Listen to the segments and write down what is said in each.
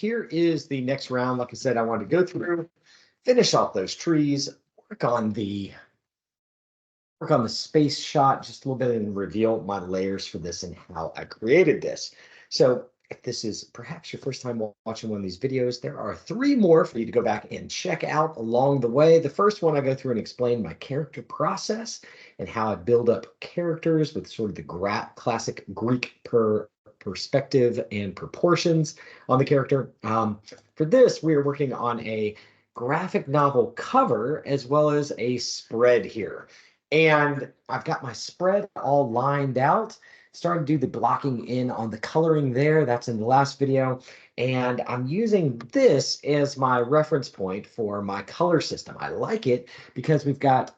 here is the next round. Like I said, I wanted to go through, finish off those trees, work on the space shot, just a little bit, and reveal my layers for this and how I created this. So if this is perhaps your first time watching one of these videos, there are 3 more for you to go back and check out along the way. The first one, I go through and explain my character process and how I build up characters with sort of the classic Greek perspective and proportions on the character. For this, we are working on a graphic novel cover as well as a spread here. And I've got my spread all lined out, starting to do the blocking in on the coloring there. That's in the last video. And I'm using this as my reference point for my color system. I like it because we've got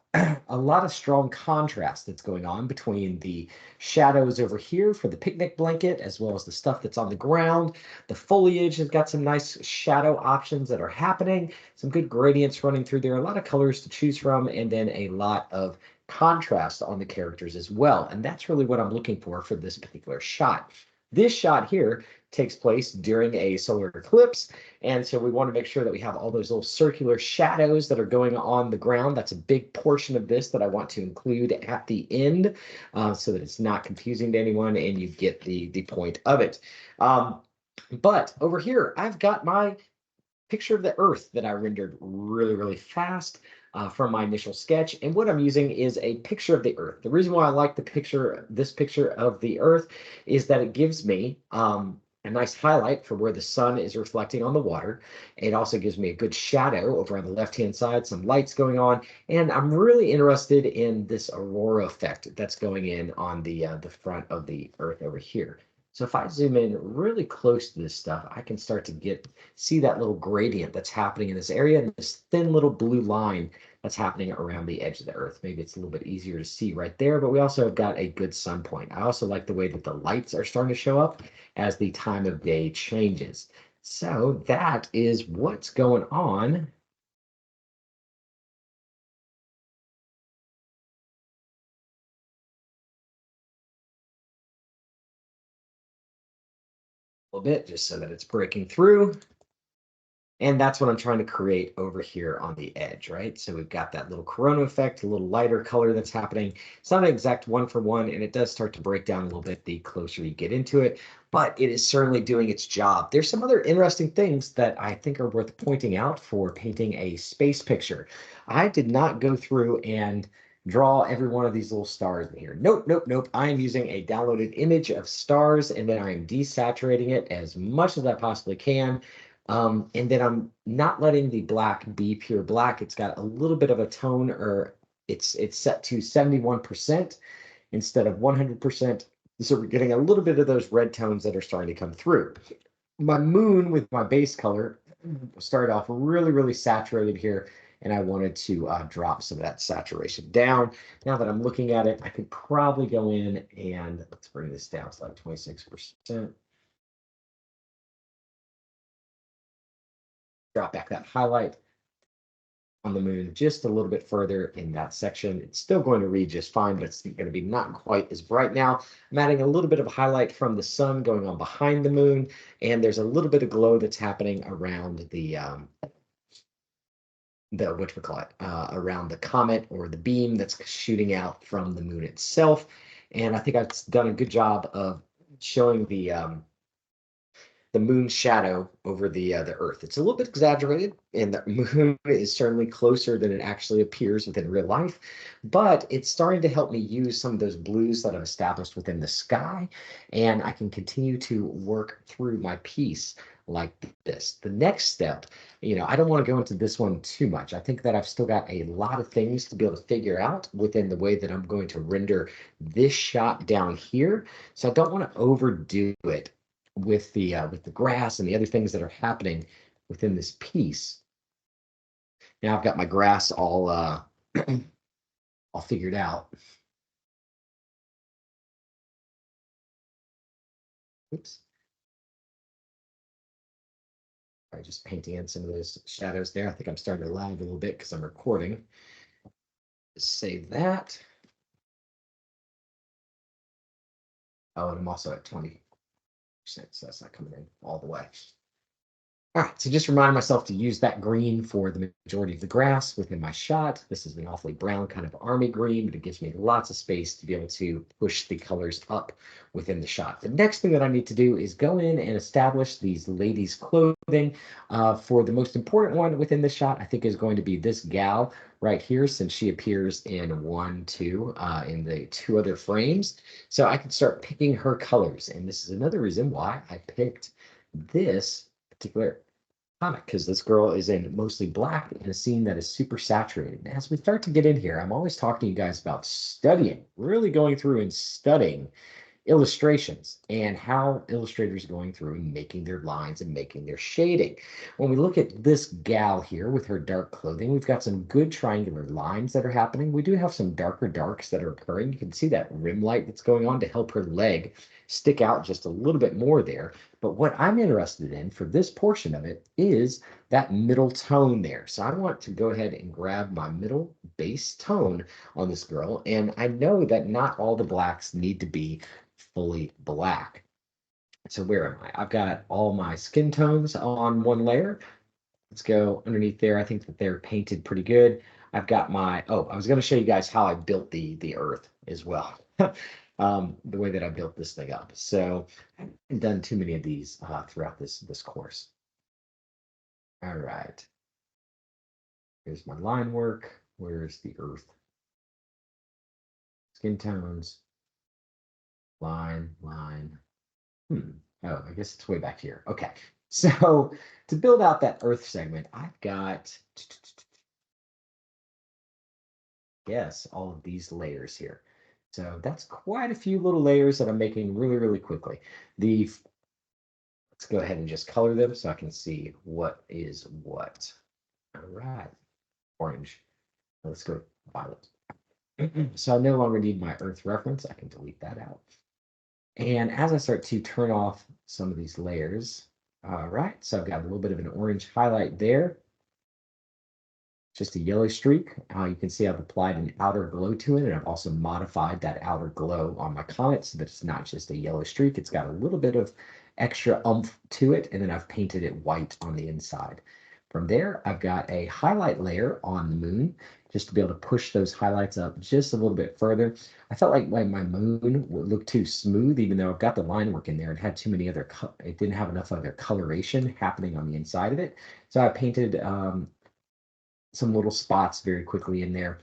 a lot of strong contrast that's going on between the shadows over here for the picnic blanket, as well as the stuff that's on the ground. The foliage has got some nice shadow options that are happening, some good gradients running through there, a lot of colors to choose from, and then a lot of contrast on the characters as well. And that's really what I'm looking for this particular shot. This shot here takes place during a solar eclipse. And so we want to make sure that we have all those little circular shadows that are going on the ground. That's a big portion of this that I want to include at the end so that it's not confusing to anyone and you get the point of it. But over here, I've got my picture of the Earth that I rendered really fast from my initial sketch. And what I'm using is a picture of the Earth. The reason why I like this picture of the Earth is that it gives me a nice highlight for where the sun is reflecting on the water. It also gives me a good shadow over on the left-hand side, some lights going on. And I'm really interested in this aurora effect that's going in on the front of the Earth over here. So if I zoom in really close to this stuff, I can start to see that little gradient that's happening in this area and this thin little blue line that's happening around the edge of the Earth. Maybe it's a little bit easier to see right there, but we also have got a good sun point. I also like the way that the lights are starting to show up as the time of day changes. So that is what's going on. A little bit just so that it's breaking through. And that's what I'm trying to create over here on the edge, right? So we've got that little corona effect, a little lighter color that's happening. It's not an exact 1-for-1, and it does start to break down a little bit the closer you get into it, but it is certainly doing its job. There's some other interesting things that I think are worth pointing out for painting a space picture. I did not go through and draw every one of these little stars in here. Nope. I am using a downloaded image of stars, and then I am desaturating it as much as I possibly can. And then I'm not letting the black be pure black. It's got a little bit of a tone, or it's set to 71% instead of 100%. So we're getting a little bit of those red tones that are starting to come through. My moon with my base color started off really saturated here, and I wanted to drop some of that saturation down. Now that I'm looking at it, I could probably go in and let's bring this down to like 26%. Drop back that highlight on the moon just a little bit further in that section. It's still going to read just fine, but it's going to be not quite as bright now. I'm adding a little bit of a highlight from the sun going on behind the moon, and there's a little bit of glow that's happening around the around the comet or the beam that's shooting out from the moon itself. And I think I've done a good job of showing the moon's shadow over the Earth. It's a little bit exaggerated, and the moon is certainly closer than it actually appears within real life, but it's starting to help me use some of those blues that I've established within the sky, and I can continue to work through my piece like this. The next step, I don't want to go into this one too much. I think that I've still got a lot of things to be able to figure out within the way that I'm going to render this shot down here, so I don't want to overdo it with the grass and the other things that are happening within this piece. Now I've got my grass all all figured out. Oops. All right, just painting in some of those shadows there. I think I'm starting to lag a little bit because I'm recording. Save that. Oh, and I'm also at 20%, so that's not coming in all the way. All right, so just remind myself to use that green for the majority of the grass within my shot. This is an awfully brown kind of army green, but it gives me lots of space to be able to push the colors up within the shot. The next thing that I need to do is go in and establish these ladies' clothing. For the most important one within this shot, I think is going to be this gal right here, since she appears in in the two other frames. So I can start picking her colors. And this is another reason why I picked this particular comic, because this girl is in mostly black in a scene that is super saturated. And as we start to get in here, I'm always talking to you guys about studying, really going through and studying illustrations and how illustrators are going through and making their lines and making their shading. When we look at this gal here with her dark clothing, we've got some good triangular lines that are happening. We do have some darker darks that are occurring. You can see that rim light that's going on to help her leg stick out just a little bit more there. But what I'm interested in for this portion of it is that middle tone there. So I want to go ahead and grab my middle base tone on this girl. And I know that not all the blacks need to be fully black. So where am I? I've got all my skin tones on one layer. Let's go underneath there. I think that they're painted pretty good. I've got my, oh, I was going to show you guys how I built the earth as well. The way that I built this thing up. So I haven't done too many of these throughout this course. All right. Here's my line work. Where's the earth? Skin tones. Line. Oh, I guess it's way back here. Okay. So to build out that earth segment, I've got, yes, all of these layers here. So that's quite a few little layers that I'm making really, really quickly. Let's go ahead and just color them so I can see what is what. All right. Orange. Let's go violet. So I no longer need my earth reference. I can delete that out. And as I start to turn off some of these layers, all right, so I've got a little bit of an orange highlight there, just a yellow streak. You can see I've applied an outer glow to it, and I've also modified that outer glow on my comet so that it's not just a yellow streak. It's got a little bit of extra oomph to it, and then I've painted it white on the inside. From there, I've got a highlight layer on the moon, just to be able to push those highlights up just a little bit further. I felt like my moon would look too smooth, even though I've got the line work in there. It had too many other, it didn't have enough other coloration happening on the inside of it. So I painted some little spots very quickly in there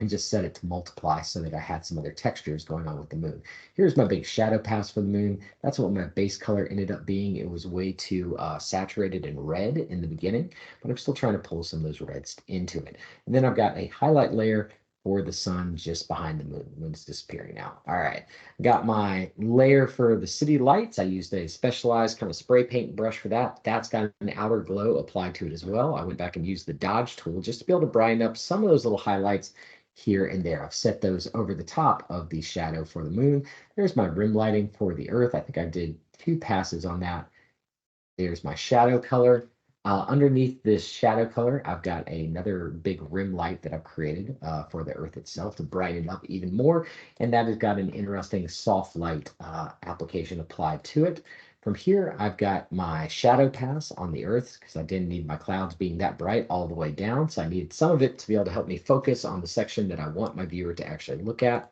and just set it to multiply so that I had some other textures going on with the moon. Here's my big shadow pass for the moon. That's what my base color ended up being. It was way too saturated in red in the beginning, but I'm still trying to pull some of those reds into it. And then I've got a highlight layer for the sun just behind the moon. The moon's disappearing now. All right, got my layer for the city lights. I used a specialized kind of spray paint brush for that. That's got an outer glow applied to it as well. I went back and used the dodge tool just to be able to brighten up some of those little highlights here and there. I've set those over the top of the shadow for the moon. There's my rim lighting for the earth. I think I did 2 passes on that. There's my shadow color. Underneath this shadow color, I've got another big rim light that I've created for the earth itself to brighten it up even more. And that has got an interesting soft light application applied to it. From here, I've got my shadow pass on the earth because I didn't need my clouds being that bright all the way down. So I needed some of it to be able to help me focus on the section that I want my viewer to actually look at.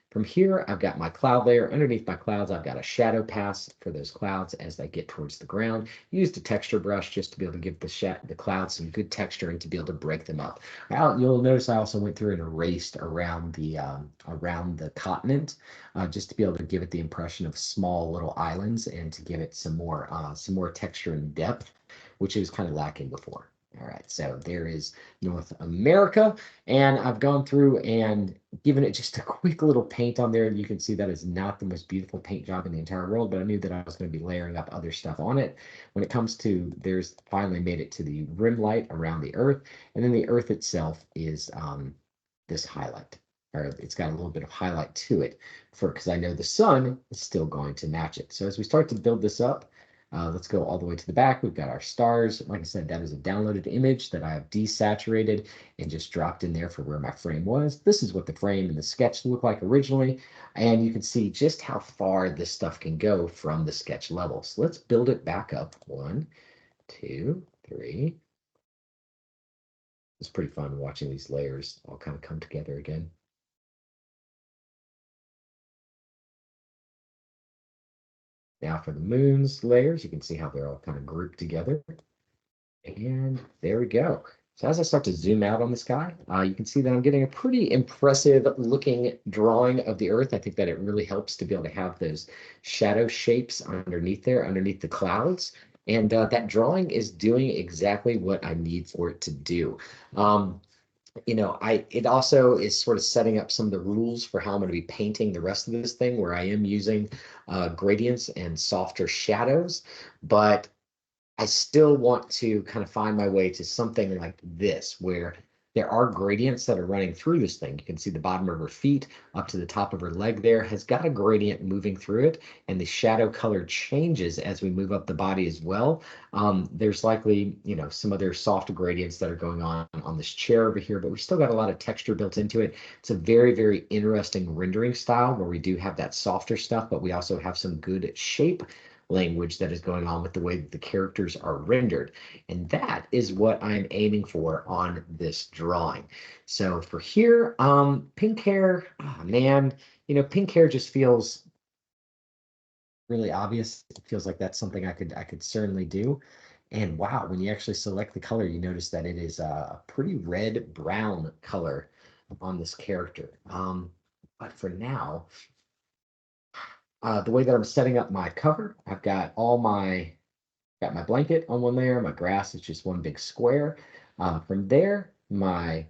From here, I've got my cloud layer. Underneath my clouds, I've got a shadow pass for those clouds as they get towards the ground. Used a texture brush just to be able to give the clouds some good texture and to be able to break them up. You'll notice I also went through and erased around the continent just to be able to give it the impression of small little islands and to give it some more texture and depth, which it was kind of lacking before. All right, so there is North America, and I've gone through and given it just a quick little paint on there. You can see that is not the most beautiful paint job in the entire world, but I knew that I was going to be layering up other stuff on it. When it comes to, there's finally made it to the rim light around the earth, and then the earth itself is this highlight, or it's got a little bit of highlight to it because I know the sun is still going to match it. So as we start to build this up, let's go all the way to the back. We've got our stars. Like I said, that is a downloaded image that I have desaturated and just dropped in there for where my frame was. This is what the frame and the sketch looked like originally. And you can see just how far this stuff can go from the sketch level. So let's build it back up. 1, 2, 3. It's pretty fun watching these layers all kind of come together again. Now for the moon's layers, you can see how they're all kind of grouped together. And there we go. So as I start to zoom out on the sky, you can see that I'm getting a pretty impressive looking drawing of the Earth. I think that it really helps to be able to have those shadow shapes underneath there, underneath the clouds. And that drawing is doing exactly what I need for it to do. It also is sort of setting up some of the rules for how I'm going to be painting the rest of this thing, where I am using gradients and softer shadows, but I still want to kind of find my way to something like this, where there are gradients that are running through this thing. You can see the bottom of her feet up to the top of her leg there has got a gradient moving through it, and the shadow color changes as we move up the body as well. There's likely, some other soft gradients that are going on this chair over here, but we still got a lot of texture built into it. It's a very, very interesting rendering style where we do have that softer stuff, but we also have some good shape language that is going on with the way that the characters are rendered. And that is what I'm aiming for on this drawing. So for here, pink hair, oh man, pink hair just feels really obvious. It feels like that's something I could certainly do. And wow, when you actually select the color, you notice that it is a pretty red brown color on this character. But for now, the way that I'm setting up my cover, I've got my blanket on one layer. My grass is just one big square. From there, my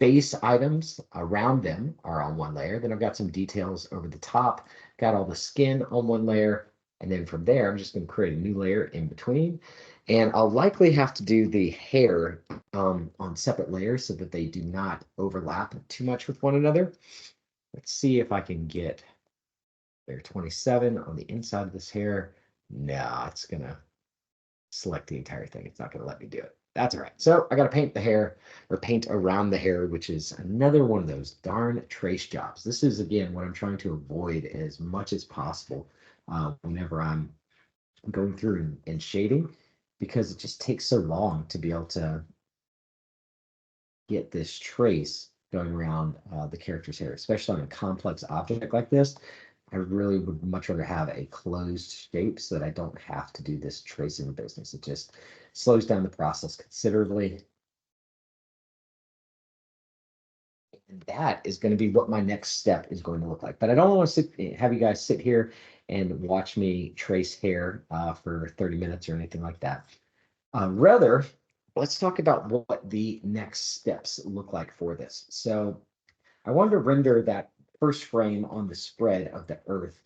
base items around them are on one layer. Then I've got some details over the top, got all the skin on one layer. And then from there, I'm just going to create a new layer in between. And I'll likely have to do the hair on separate layers so that they do not overlap too much with one another. Let's see if I can get layer 27 on the inside of this hair. No, it's going to select the entire thing. It's not going to let me do it. That's all right. So I got to paint the hair or paint around the hair, which is another one of those darn trace jobs. This is, again, what I'm trying to avoid as much as possible whenever I'm going through and shading, because it just takes so long to be able to get this trace going around the character's hair, especially on a complex object like this. I really would much rather have a closed shape so that I don't have to do this tracing business. It just slows down the process considerably. And that is going to be what my next step is going to look like. But I don't want to have you guys sit here and watch me trace hair for 30 minutes or anything like that. Rather, let's talk about what the next steps look like for this. So I wanted to render that first frame on the spread of the Earth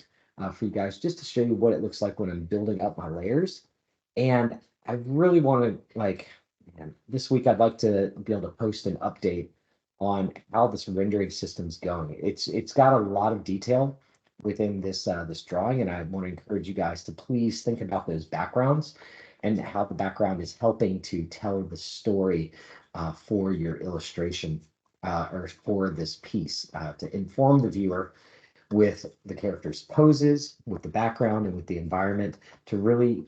for you guys, just to show you what it looks like when I'm building up my layers. And I really want to, man, this week I'd like to be able to post an update on how this rendering system's going. It's got a lot of detail within this drawing, and I want to encourage you guys to please think about those backgrounds and how the background is helping to tell the story for your illustration or for this piece to inform the viewer with the character's poses, with the background, and with the environment, to really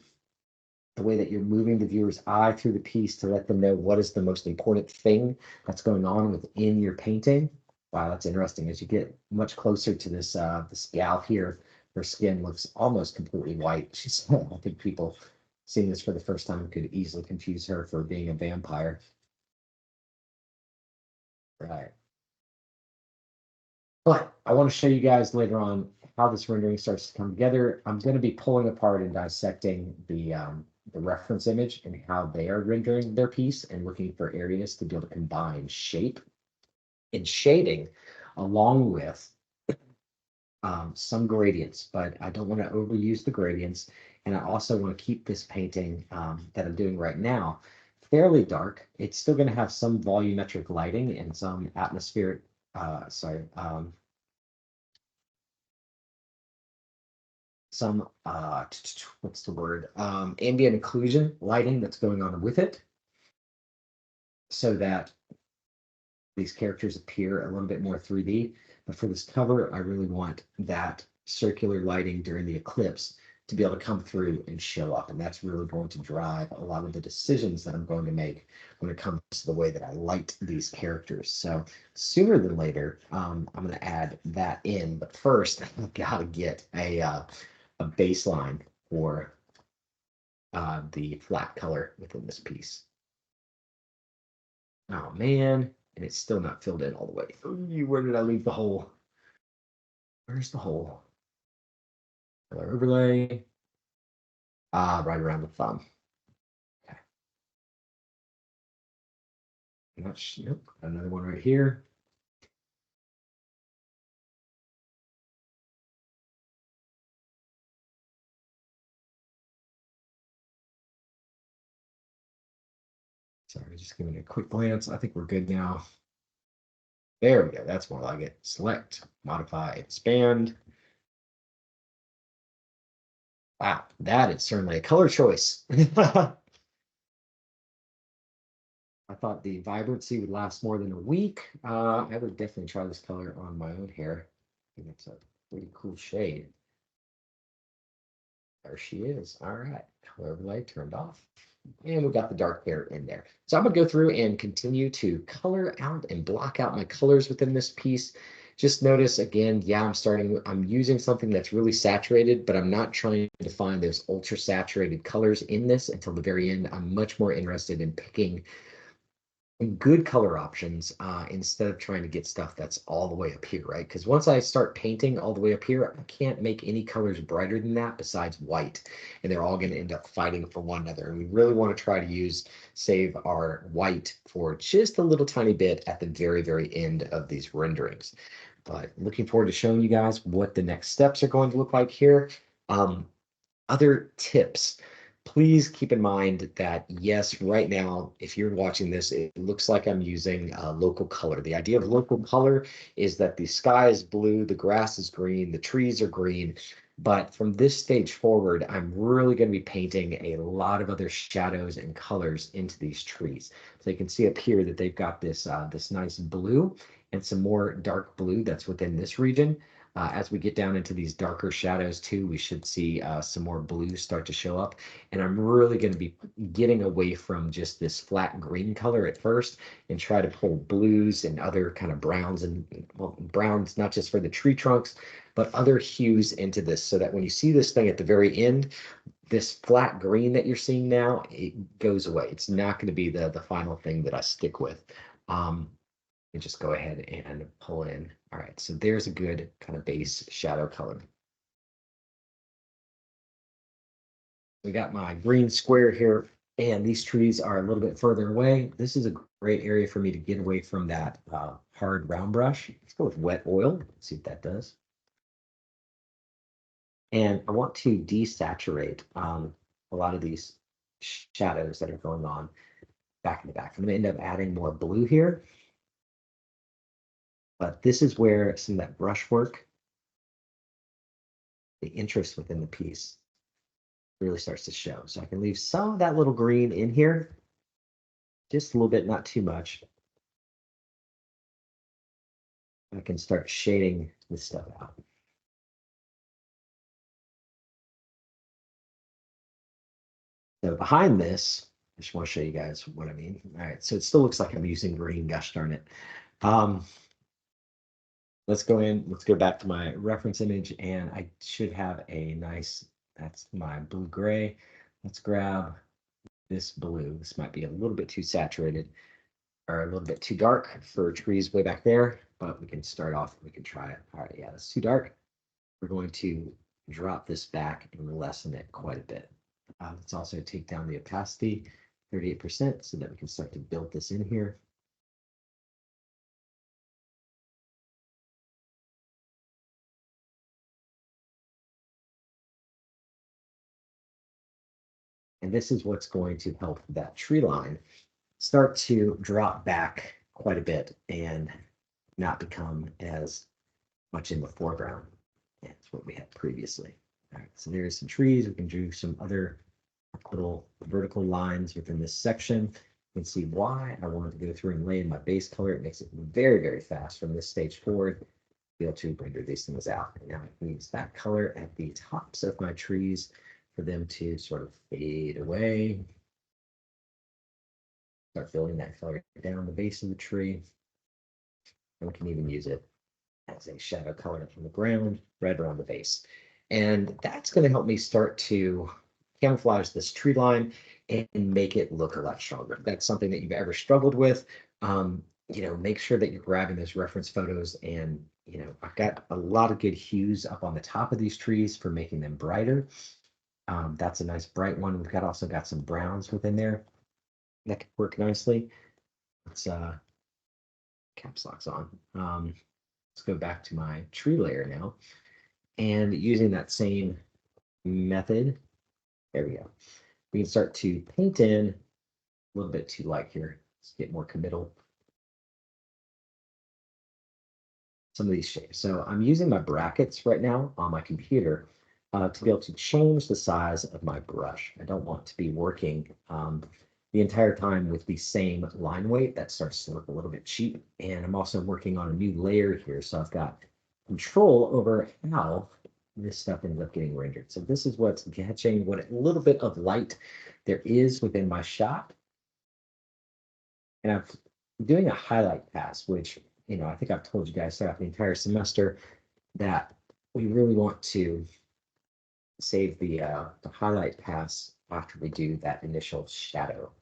the way that you're moving the viewer's eye through the piece to let them know what is the most important thing that's going on within your painting. Wow, that's interesting. As you get much closer to this gal here, her skin looks almost completely white. She's, I think people seeing this for the first time could easily confuse her for being a vampire. Right. But I want to show you guys later on how this rendering starts to come together. I'm going to be pulling apart and dissecting the reference image and how they are rendering their piece and looking for areas to be able to combine shape and shading along with some gradients, but I don't want to overuse the gradients. And I also want to keep this painting that I'm doing right now fairly dark. It's still going to have some volumetric lighting and some atmospheric, some what's the word, ambient occlusion lighting that's going on with it, so that these characters appear a little bit more 3D. But for this cover, I really want that circular lighting during the eclipse to be able to come through and show up. And that's really going to drive a lot of the decisions that I'm going to make when it comes to the way that I light these characters. So sooner than later, I'm going to add that in. But first, I've got to get a baseline for the flat color within this piece. Oh man, and it's still not filled in all the way. Ooh, where did I leave the hole? Where's the hole? Color overlay. Right around the thumb. Okay. Nope, another one right here. Sorry, just giving it a quick glance. I think we're good now. There we go. That's more like it. Select, modify, expand. Wow, that is certainly a color choice. I thought the vibrancy would last more than a week. I would definitely try this color on my own hair. I think it's a pretty cool shade. There she is. All right, color overlay turned off. And we've got the dark hair in there. So I'm going to go through and continue to color out and block out my colors within this piece. Just notice again, yeah, I'm using something that's really saturated, but I'm not trying to find those ultra saturated colors in this until the very end. I'm much more interested in picking good color options instead of trying to get stuff that's all the way up here, right? Because once I start painting all the way up here, I can't make any colors brighter than that besides white, and they're all going to end up fighting for one another. And we really want to try to save our white for just a little tiny bit at the very, very end of these renderings. But looking forward to showing you guys what the next steps are going to look like here. Other tips. Please keep in mind that, yes, right now, if you're watching this, it looks like I'm using local color. The idea of local color is that the sky is blue, the grass is green, the trees are green. But from this stage forward, I'm really going to be painting a lot of other shadows and colors into these trees. So you can see up here that they've got this nice blue and some more dark blue that's within this region. As we get down into these darker shadows too, we should see some more blue start to show up. And I'm really going to be getting away from just this flat green color at first and try to pull blues and other kind of browns and, well, browns, not just for the tree trunks, but other hues into this so that when you see this thing at the very end, this flat green that you're seeing now, it goes away. It's not going to be the final thing that I stick with. And just go ahead and pull in. All right, so there's a good kind of base shadow color. We got my green square here, and these trees are a little bit further away. This is a great area for me to get away from that hard round brush. Let's go with wet oil. Let's see what that does. And I want to desaturate a lot of these shadows that are going on back in the back. I'm going to end up adding more blue here. But this is where some of that brushwork, the interest within the piece, really starts to show. So I can leave some of that little green in here, just a little bit, not too much. I can start shading this stuff out. So behind this, I just want to show you guys what I mean. All right, so it still looks like I'm using green, gosh darn it. Let's go back to my reference image, and I should have a nice, that's my blue gray. Let's grab this blue. This might be a little bit too saturated or a little bit too dark for trees way back there, but we can start off, we can try it. All right, yeah, that's too dark. We're going to drop this back and lessen it quite a bit. Let's also take down the opacity, 38%, so that we can start to build this in here. And this is what's going to help that tree line start to drop back quite a bit and not become as much in the foreground as what we had previously. All right, so there's some trees. We can do some other little vertical lines within this section. You can see why I wanted to go through and lay in my base color. It makes it very, very fast from this stage forward. be able to render these things out. And now I can use that color at the tops of my trees for them to sort of fade away. Start filling that color down the base of the tree. And we can even use it as a shadow color on the ground, red around the base. And that's going to help me start to camouflage this tree line and make it look a lot stronger. If that's something that you've ever struggled with, make sure that you're grabbing those reference photos. And, I've got a lot of good hues up on the top of these trees for making them brighter. That's a nice bright one. We've also got some browns within there that could work nicely. Let's caps locks on. Let's go back to my tree layer now. And using that same method, there we go. We can start to paint in a little bit too light here. Let's get more committal. Some of these shapes. So I'm using my brackets right now on my computer to be able to change the size of my brush. I don't want to be working the entire time with the same line weight. That starts to look a little bit cheap. And I'm also working on a new layer here. So I've got control over how this stuff ends up getting rendered. So this is what's catching what a little bit of light there is within my shot. And I'm doing a highlight pass, which, I think I've told you guys throughout the entire semester that we really want to save the highlight pass after we do that initial shadow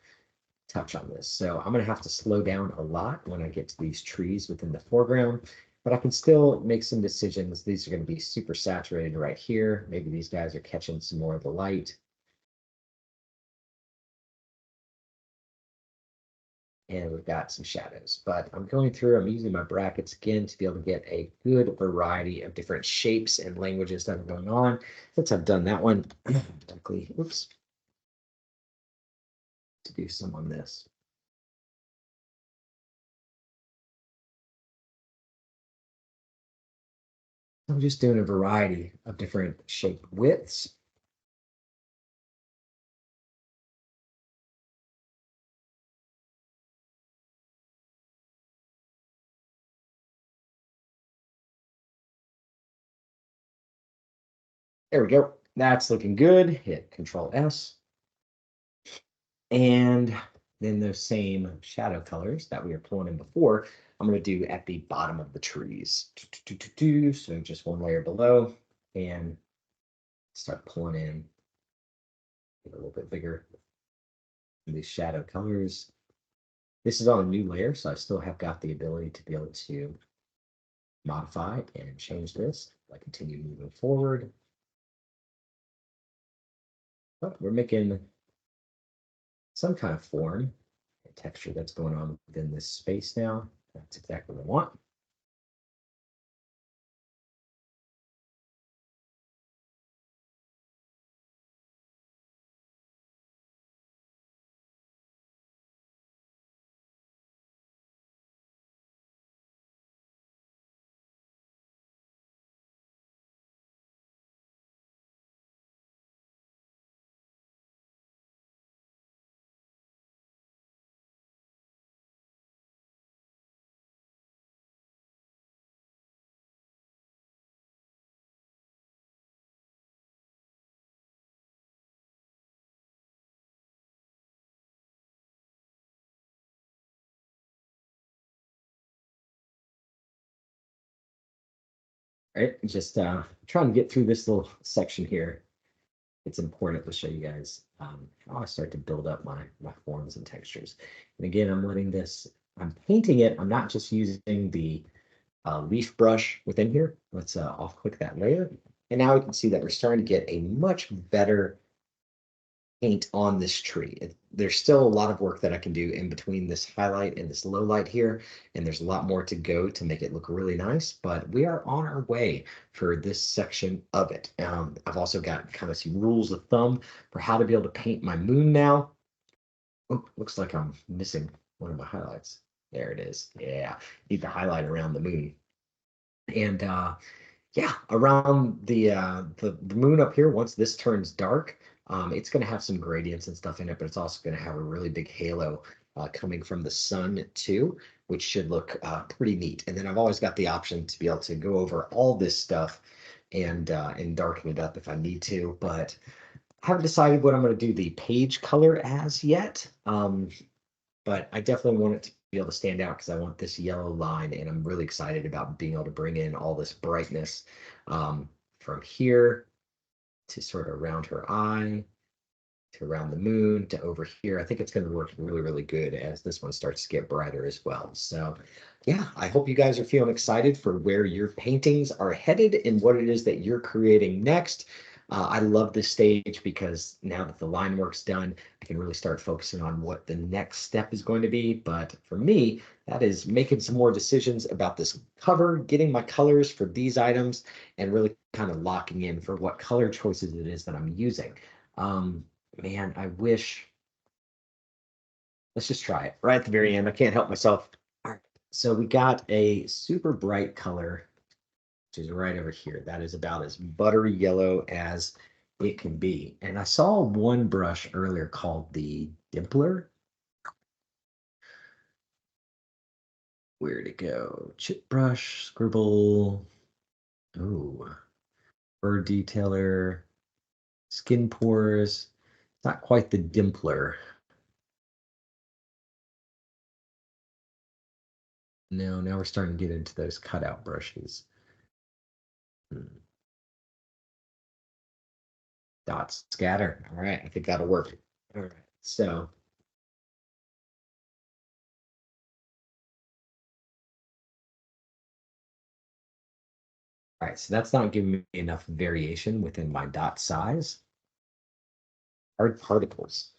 touch on this. So I'm going to have to slow down a lot when I get to these trees within the foreground, but I can still make some decisions. These are going to be super saturated right here. Maybe these guys are catching some more of the light. And we've got some shadows, but I'm using my brackets again to be able to get a good variety of different shapes and languages that are going on. Since I've done that one, oops, to do some on this. I'm just doing a variety of different shape widths. There we go. That's looking good. Hit Control S. And then those same shadow colors that we were pulling in before, I'm going to do at the bottom of the trees. So just one layer below and start pulling in a little bit bigger. These shadow colors. This is on a new layer, so I still have got the ability to be able to modify and change this. I continue moving forward. But we're making some kind of form and texture that's going on within this space now. That's exactly what I want. Right, just trying to get through this little section here. It's important to show you guys how I start to build up my forms and textures. And again, I'm painting it. I'm not just using the leaf brush within here. Let's off click that layer. And now we can see that we're starting to get a much better paint on this tree. There's still a lot of work that I can do in between this highlight and this low light here, and there's a lot more to go to make it look really nice, but we are on our way for this section of it. I've also got kind of some rules of thumb for how to be able to paint my moon now. Oh, looks like I'm missing one of my highlights. There it is. Yeah, need the highlight around the moon. And yeah, around the moon up here, once this turns dark, it's going to have some gradients and stuff in it, but it's also going to have a really big halo coming from the sun too. which should look pretty neat. And then I've always got the option to be able to go over all this stuff and darken it up if I need to, but I haven't decided what I'm going to do the page color as yet. But I definitely want it to be able to stand out because I want this yellow line, and I'm really excited about being able to bring in all this brightness from here to sort of around her eye, to around the moon, to over here. I think it's going to work really, really good as this one starts to get brighter as well. So yeah, I hope you guys are feeling excited for where your paintings are headed and what it is that you're creating next. I love this stage because now that the line work's done, I can really start focusing on what the next step is going to be. But for me, that is making some more decisions about this cover, getting my colors for these items, and really kind of locking in for what color choices it is that I'm using. Man, I wish. Let's just try it right at the very end. I can't help myself. All right. So we got a super bright color, which is right over here. That is about as buttery yellow as it can be. And I saw one brush earlier called the Dimpler. Where'd it go? Chip brush, scribble. Oh, bird detailer, skin pores. Not quite the Dimpler. No, now we're starting to get into those cutout brushes. Dot scatter. All right, I think that'll work. All right, so all right, so that's not giving me enough variation within my dot size. Hard particles.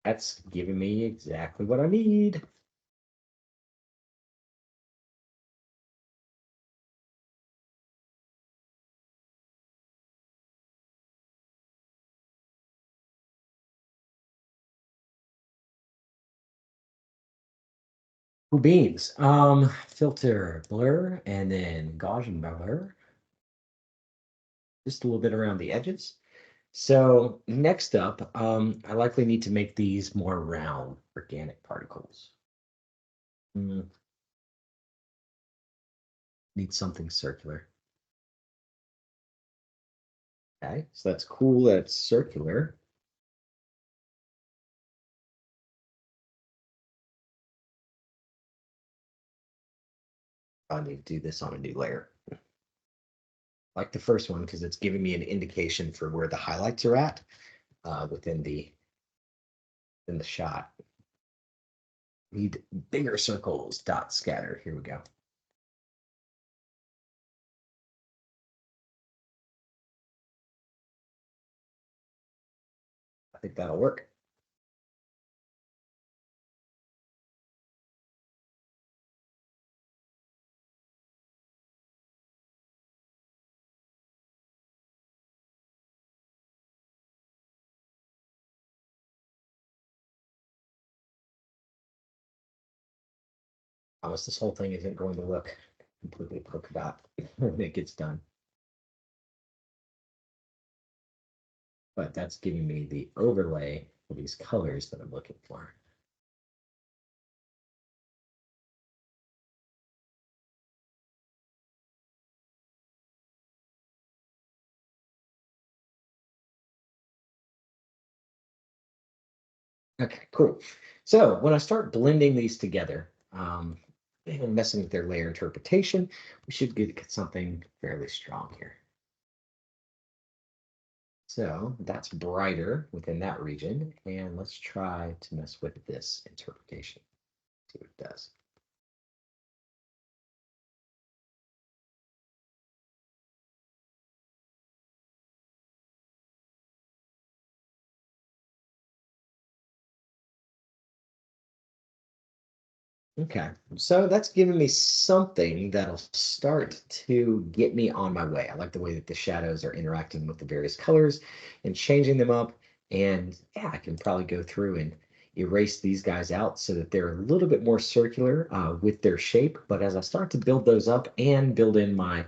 That's giving me exactly what I need. Cool beans. Filter, blur, and then Gaussian blur. Just a little bit around the edges. So next up, I likely need to make these more round organic particles. Need something circular. Okay, so that's cool. That's circular. I need to do this on a new layer. Like the first one, because it's giving me an indication for where the highlights are at within the shot. Need bigger circles, dot scatter. Here we go. I think that'll work. Promise this whole thing isn't going to look completely polka dot when it gets done. But that's giving me the overlay for these colors that I'm looking for. Okay, cool. So when I start blending these together, and messing with their layer interpretation, we should get something fairly strong here. So that's brighter within that region. And let's try to mess with this interpretation, see what it does. Okay, so that's giving me something that'll start to get me on my way. I like the way that the shadows are interacting with the various colors and changing them up. And yeah, I can probably go through and erase these guys out so that they're a little bit more circular with their shape. But as I start to build those up and build in my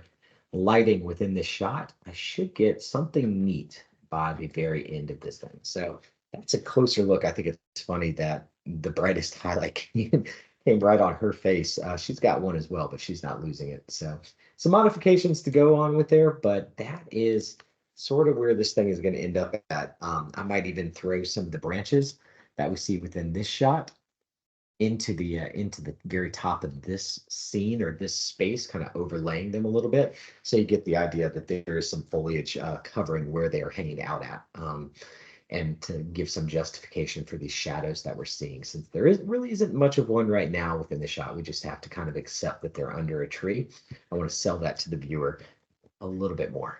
lighting within this shot, I should get something neat by the very end of this thing. So that's a closer look. I think it's funny that the brightest highlight came right on her face. She's got one as well, but she's not losing it. So some modifications to go on with there, but that is sort of where this thing is going to end up at. I might even throw some of the branches that we see within this shot into the very top of this scene or this space, kind of overlaying them a little bit, so you get the idea that there is some foliage covering where they are hanging out at, and to give some justification for these shadows that we're seeing, since really isn't much of one right now within the shot. We just have to kind of accept that they're under a tree. I want to sell that to the viewer a little bit more.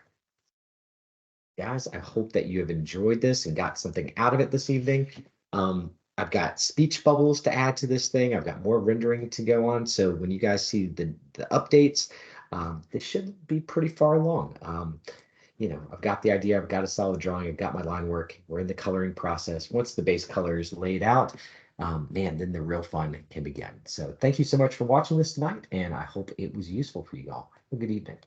Guys, I hope that you have enjoyed this and got something out of it this evening. I've got speech bubbles to add to this thing. I've got more rendering to go on. So when you guys see the updates, this should be pretty far along. I've got the idea. I've got a solid drawing. I've got my line work. We're in the coloring process. Once the base color is laid out, man, then the real fun can begin. So thank you so much for watching this tonight, and I hope it was useful for you all. Have a good evening.